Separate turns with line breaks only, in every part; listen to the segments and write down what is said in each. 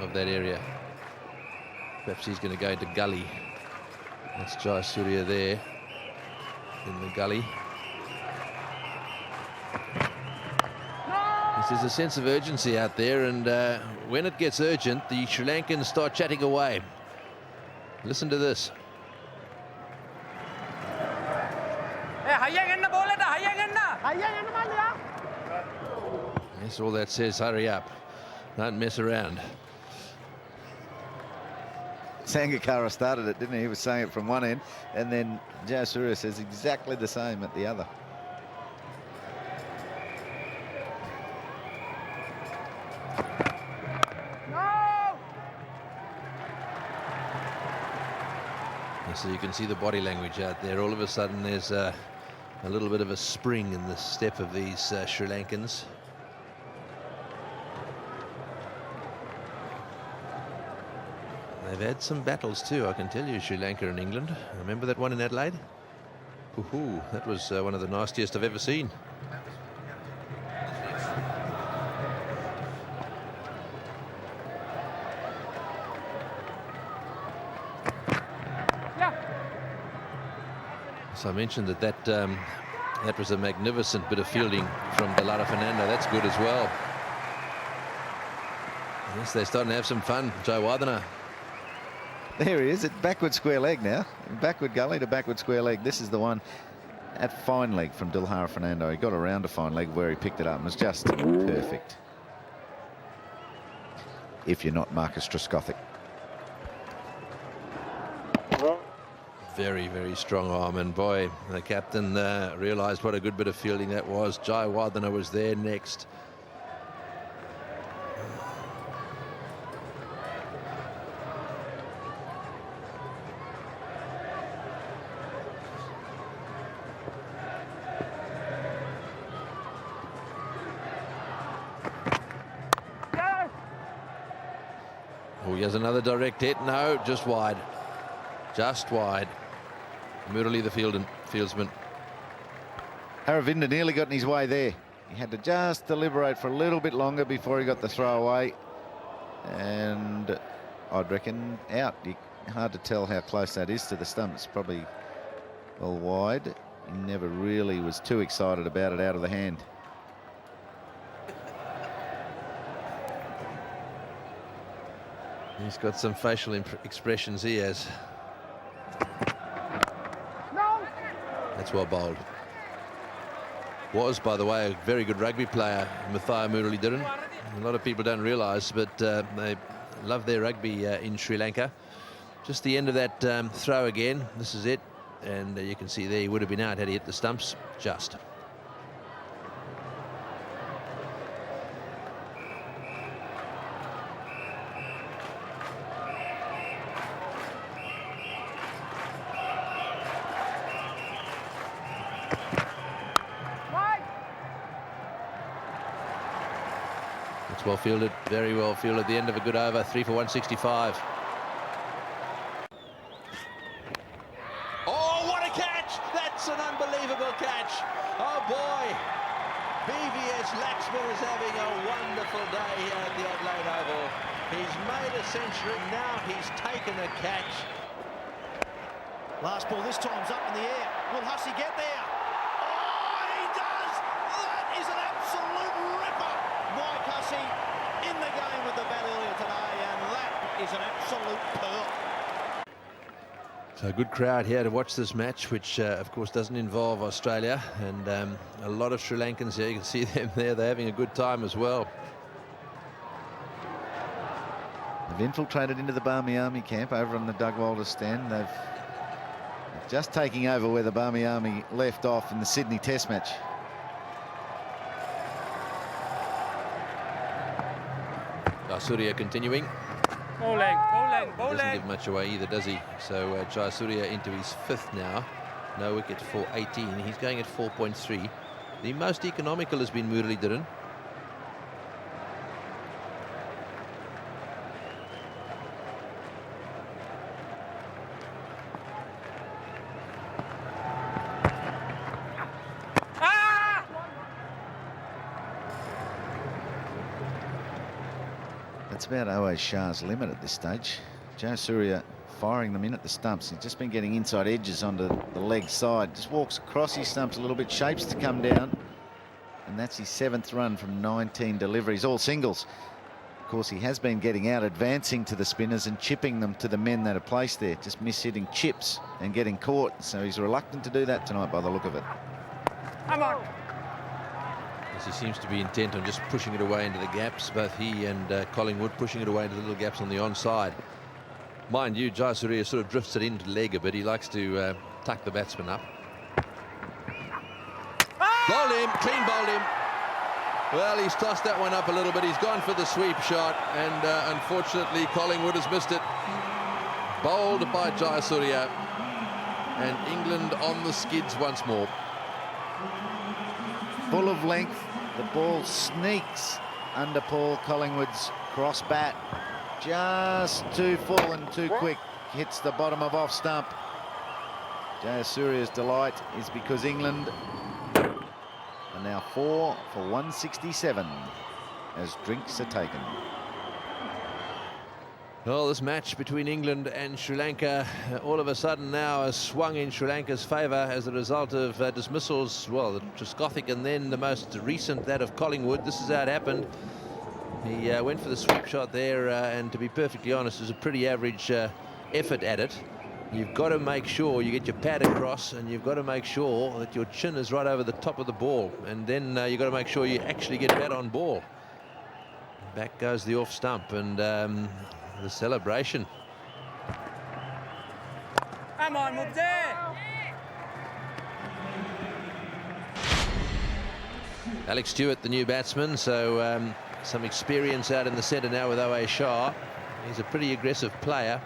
of that area. Perhaps he's going to go into gully. That's Jayasuriya there in the gully. There's a sense of urgency out there, and when it gets urgent, the Sri Lankans start chatting away. Listen to this. That's all that says, hurry up. Don't mess around.
Sangakkara started it, didn't he? He was saying it from one end, and then Jayasuriya says exactly the same at the other.
So you can see the body language out there. All of a sudden there's a little bit of a spring in the step of these Sri Lankans. They've had some battles too, I can tell you, Sri Lanka and England. Remember that one in Adelaide? Ooh, that was one of the nastiest I've ever seen. So I mentioned that was a magnificent bit of fielding from Dallara Fernando. That's good as well. Yes, they're starting to have some fun. Jayawardene.
There he is at backward square leg now. Backward gully to backward square leg. This is the one at fine leg from Dallara Fernando. He got around to fine leg where he picked it up and was just perfect. If you're not Marcus Trescothick.
Very, very strong arm, and boy, the captain realised what a good bit of fielding that was. Jayawardene was there next. Oh, he has another direct hit. No, just wide. Just wide. Murali the fieldsman.
Aravinda nearly got in his way there. He had to just deliberate for a little bit longer before he got the throw away. And I'd reckon out. Hard to tell how close that is to the stump. It's probably well wide. He never really was too excited about it out of the hand.
He's got some facial expressions he has. That's well bowled. Was, by the way, a very good rugby player, Muttiah Muralitharan. A lot of people don't realise, but they love their rugby in Sri Lanka. Just the end of that throw again. This is it. And you can see there he would have been out had he hit the stumps. Just. It's well fielded, very well fielded. The end of a good over, 3 for 165. Oh, what a catch! That's an unbelievable catch. Oh boy, BVS Laxman is having a wonderful day here at the Adelaide Oval. He's made a century, now he's taken a catch.
Last ball, this time's up in the air. Will Hussey get there? Oh, he does! That is an absolute ripper. Mike Hussey in the game with the bat earlier today, and that is an absolute pearl.
So a good crowd here to watch this match, which of course doesn't involve Australia, and a lot of Sri Lankans here. You can see them there, they're having a good time as well.
They've infiltrated into the Barmy Army camp over on the Doug Walters stand. They've just taking over where the Barmy Army left off in the Sydney Test match.
Jayasuriya continuing.
Bowling.
Doesn't give much away either, does he? So Jayasuriya into his 5th now. No wicket for 18. He's going at 4.3. The most economical has been Muralitharan.
That's about OA Shah's limit at this stage. Joe Surya firing them in at the stumps. He's just been getting inside edges onto the leg side. Just walks across his stumps a little bit, shapes to come down. And that's his 7th run from 19 deliveries, all singles. Of course, he has been getting out, advancing to the spinners and chipping them to the men that are placed there. Just mis-hitting chips and getting caught. So he's reluctant to do that tonight by the look of it.
Come on.
As he seems to be intent on just pushing it away into the gaps, both he and Collingwood pushing it away into the little gaps on the onside. Mind you, Jayasuriya sort of drifts it into leg a bit. He likes to tuck the batsman up. Bowled him, clean bowled him. Well, he's tossed that one up a little bit. He's gone for the sweep shot, and unfortunately Collingwood has missed it. Bowled by Jayasuriya, and England on the skids once more.
Full of length, the ball sneaks under Paul Collingwood's cross bat. Just too full and too quick. Hits the bottom of off stump. Jayasuriya's delight is because England are now 4 for 167 as drinks are taken.
Well, this match between England and Sri Lanka all of a sudden now has swung in Sri Lanka's favour as a result of dismissals. Well, the Trescothick and then the most recent, that of Collingwood. This is how it happened. He went for the sweep shot there, and to be perfectly honest, it was a pretty average effort at it. You've got to make sure you get your pad across, and you've got to make sure that your chin is right over the top of the ball, and then you've got to make sure you actually get bat on ball. Back goes the off stump, and the celebration.
Come on, Muttiah.
Alex Stewart, the new batsman, so some experience out in the centre now with OA Shah. He's a pretty aggressive player.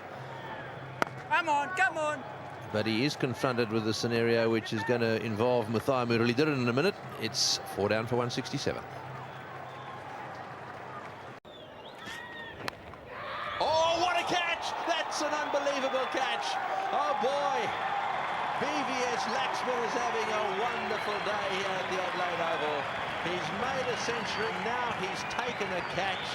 Come on, come on.
But he is confronted with a scenario which is going to involve Muttiah Muralitharan in a minute. It's 4 down for 167. Oh, what a catch! That's an unbelievable catch. Oh, boy. BVS Laxman is having a wonderful day here at the Adelaide Oval. He's made a century. Now he's taken a catch.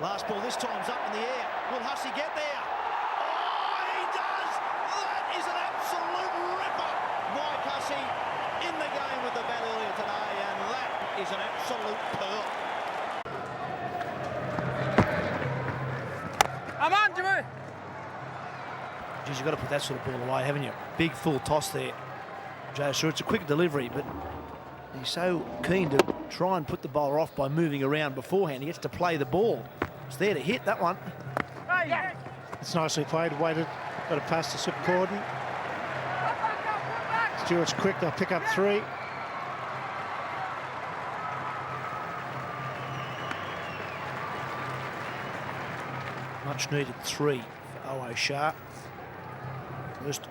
Last ball, this time's up in the air. Will Hussey get there? Oh, he does! That is an absolute ripper. Mike Hussey in the game with the bat earlier today, and that is an absolute pearl.
Come on, Jimmy.
Geez, you've got to put that sort of ball away, haven't you? Big full toss there. Jayasuriya, it's a quick delivery, but he's so keen to try and put the bowler off by moving around beforehand. He gets to play the ball. It's there to hit that one.
It's nicely played, waited, got a pass to Super Corden. Stewart's quick, they'll pick up 3.
Much needed 3 for OA Shah. First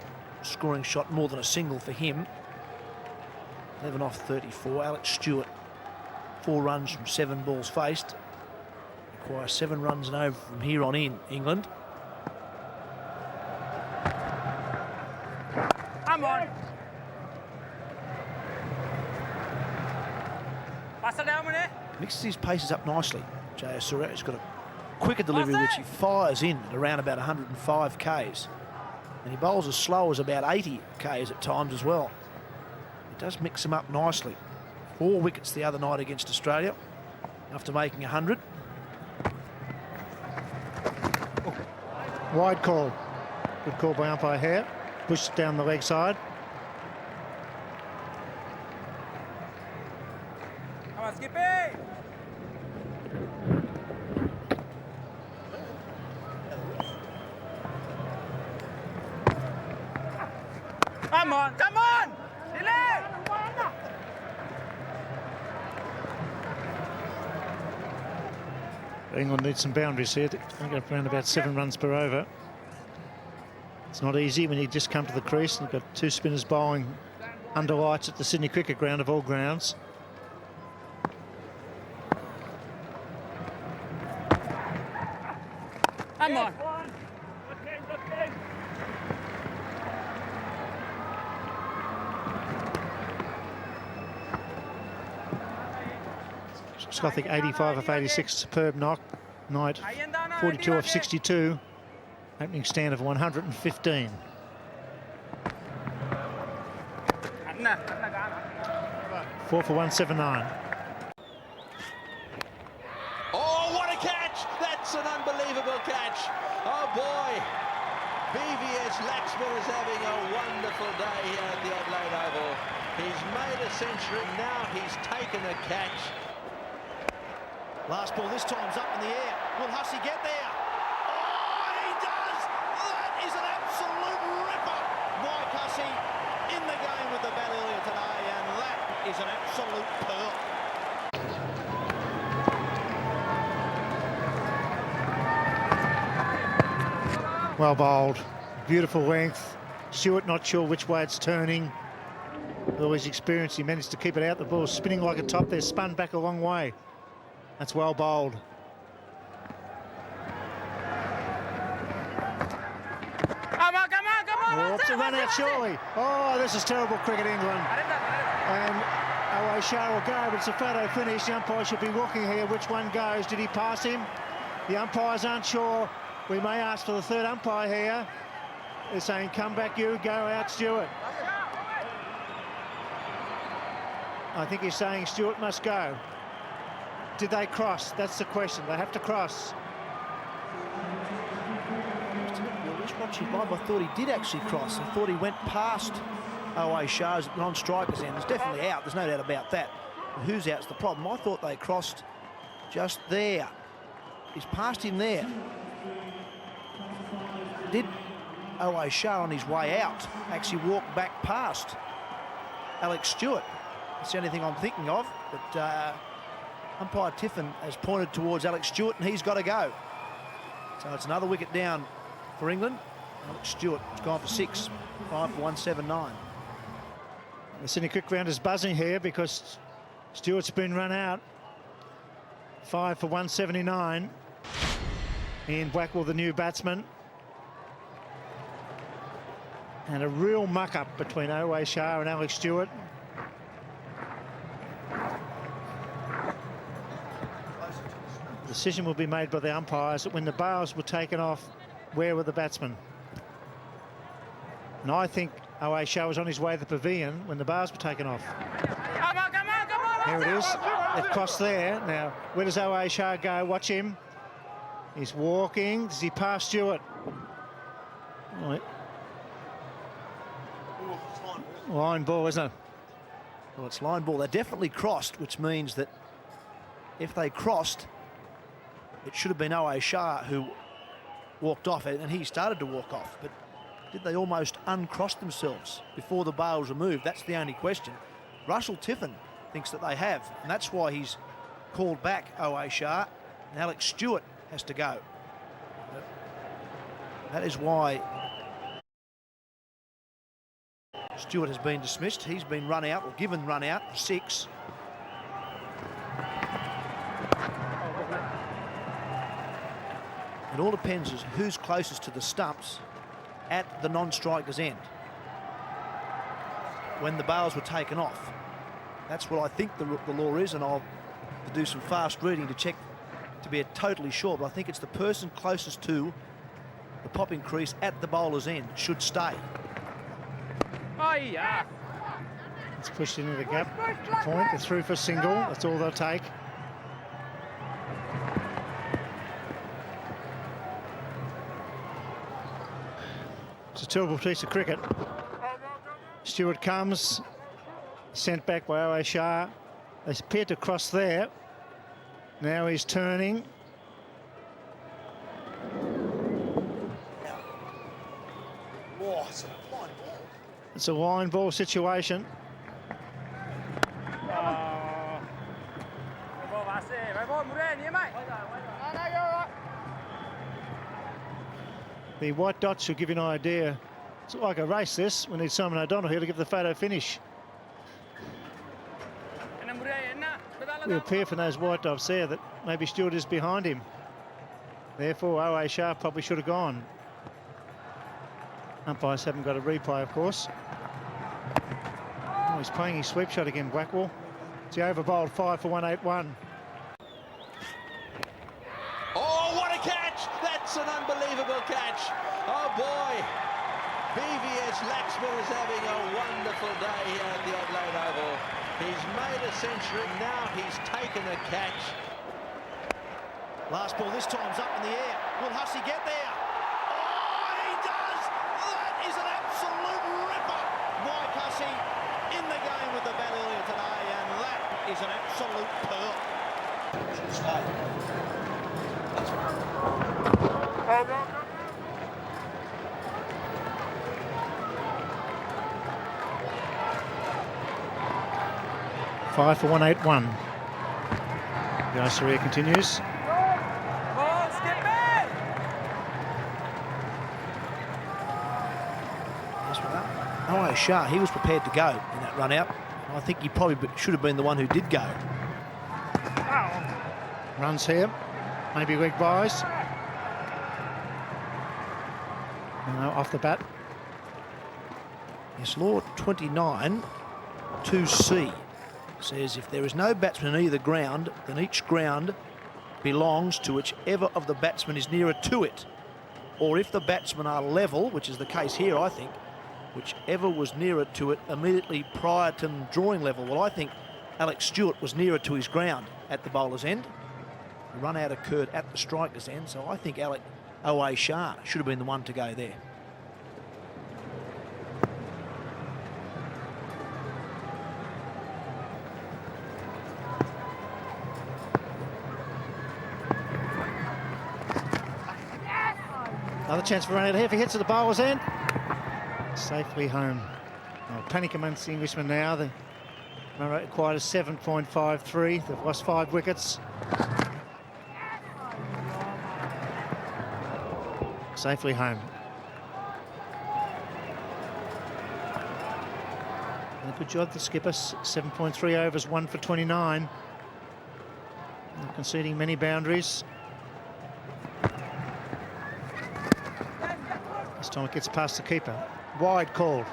scoring shot, more than a single for him. 11 off 34. Alex Stewart, 4 runs from 7 balls faced. Requires 7 runs and over from here on in, England.
Come on. Pass it down, Mune.
Mixes his paces up nicely. Jayasuriya has got a quicker delivery which he fires in at around about 105 Ks. And he bowls as slow as about 80 Ks at times as well. He does mix them up nicely. 4 wickets the other night against Australia after making 100.
Wide call. Good call by umpire Hare. Pushed down the leg side.
Come on, Skippy. Come on, come on. Delay.
England needs some boundaries here. They get around about 7 runs per over. It's not easy when you just come to the crease and you've got 2 spinners bowling under lights at the Sydney Cricket Ground of all grounds.
Come on.
Skothic 85 of 86, superb knock. Knight 42 of 62, opening stand of 115. Four for 179.
Oh, what a catch! That's an unbelievable catch. Oh, boy. BVS Laxman is having a wonderful day here at the Adelaide Oval. He's made a century. Now he's taken a catch.
Last ball, this time's up in the air. Will Hussey get there? Oh, he does! That is an absolute ripper. Mike Hussey in the game with the bat earlier today, and that is an absolute pearl.
Well bowled, beautiful length. Stewart not sure which way it's turning. With all his experience, he managed to keep it out. The ball spinning like a top there, spun back a long way. That's well bowled.
Come on.
Oh, it's a run out surely. Oh, this is terrible cricket, England. And away Shah will go, but it's a photo finish. The umpire should be looking here. Which one goes? Did he pass him? The umpires aren't sure. We may ask for the third umpire here. They're saying, come back you, go out Stewart. I think he's saying Stewart must go. Did they cross? That's the question. They have to cross.
Just watching live, I thought he did actually cross. I thought he went past OA Shah's non-strikers end. It's definitely out. There's no doubt about that. But who's out's the problem. I thought they crossed just there. He's past him there. Did OA Shah on his way out actually walk back past Alex Stewart? That's the only thing I'm thinking of. But umpire Tiffin has pointed towards Alex Stewart, and he's got to go. So it's another wicket down for England. Alex Stewart has gone for 6, 5 for 179.
The Sydney Cricket Ground is buzzing here because Stewart's been run out. 5 for 179. Ian Blackwell, the new batsman. And a real muck-up between OA Shah and Alex Stewart. The decision will be made by the umpires that when the bails were taken off, where were the batsmen? And I think OA Shah was on his way to the pavilion when the bails were taken off.
Come on.
Here it is. They've crossed there. Now, where does OA Shah go? Watch him. He's walking. Does he pass Stewart? Right. Line ball, isn't it?
Well, it's line ball. They definitely crossed, which means that if they crossed, it should have been OA Shah who walked off, and he started to walk off. But did they almost uncross themselves before the bail was removed? That's the only question. Russell Tiffin thinks that they have, and that's why he's called back OA Shah, and Alex Stewart has to go. That is why Stewart has been dismissed. He's been run out, or given run out, 6. It all depends on who's closest to the stumps at the non-striker's end when the bails were taken off. That's what I think the law is, and I'll have to do some fast reading to check to be totally sure, but I think it's the person closest to the popping crease at the bowler's end should stay.
Oh, yeah.
It's pushed into the gap point. They're through for single. That's all they'll take. It's a terrible piece of cricket. Stewart comes, sent back by OA Shah. They appear to cross there. Now he's turning. It's a line ball situation. The white dots should give you an idea. It's like a race, this. We need Simon O'Donnell here to give the photo finish. We appear from those white dots there that maybe Stewart is behind him. Therefore, OA Shah probably should have gone. Umpires haven't got a replay, of course. Oh, he's playing his sweep shot again, Blackwell. It's the over bowled 5 for 181.
That's an unbelievable catch. Oh boy. BVS Laxman is having a wonderful day here at the Adelaide Oval. He's made a century. Now he's taken a catch.
Last ball this time's up in the air. Will Hussey get there? Oh, he does! That is an absolute ripper. Mike Hussey in the game with the bat earlier today, and that is an absolute pearl.
Five for 181. Jayasuriya continues.
Ball, skip it!
Yes, well, Awai Shah, he was prepared to go in that run out. I think he probably should have been the one who did go.
Runs here. Maybe leg buys. No, off the bat.
Yes, Law 29 2C says if there is no batsman in either ground, then each ground belongs to whichever of the batsmen is nearer to it. Or if the batsmen are level, which is the case here, I think, whichever was nearer to it immediately prior to them drawing level. Well, I think Alex Stewart was nearer to his ground at the bowler's end. The run out occurred at the striker's end, so I think Awai Shah should have been the one to go there.
Another chance for run out here. If he hits at the bowler's end, safely home. Oh, panic amongst the Englishmen now. The run rate required is 7.53. They've lost 5 wickets. Safely home. And a good job, the skipper. 7.3 overs, 1 for 29. Not conceding many boundaries. This time it gets past the keeper. Wide called.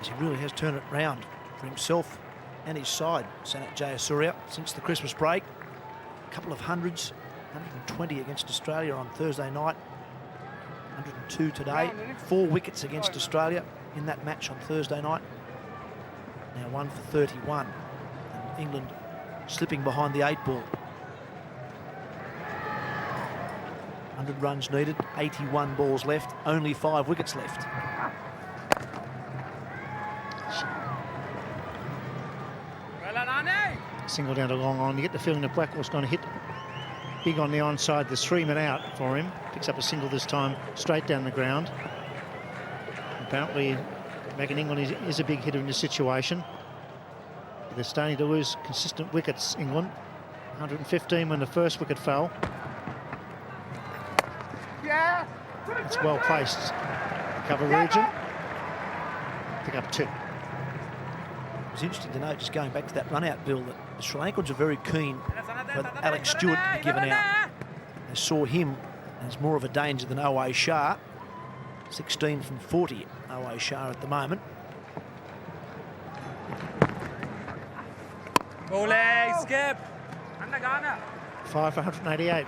He really has turned it round for himself and his side, Sanat Jayasuriya, since the Christmas break. A couple of hundreds, 120 against Australia on Thursday night, 102 today. 4 wickets against Australia in that match on Thursday night. Now 1 for 31. And England slipping behind the 8 ball. 100 runs needed, 81 balls left, only 5 wickets left.
Single down to long on. You get the feeling that Blackwell's going to hit big on the onside. There's 3 men out for him. Picks up a single this time, straight down the ground. Apparently, back in England is a big hitter in this situation. They're starting to lose consistent wickets, England. 115 when the first wicket fell. It's well placed. Cover region. Pick up 2.
It was interesting to note, just going back to that run-out, Bill, that the Sri Lankans are very keen for Alex Stewart to be given out. They saw him as more of a danger than Awai Shah. 16 from 40, Awai Shah at the moment.
Bowling, skip.
5 for 188.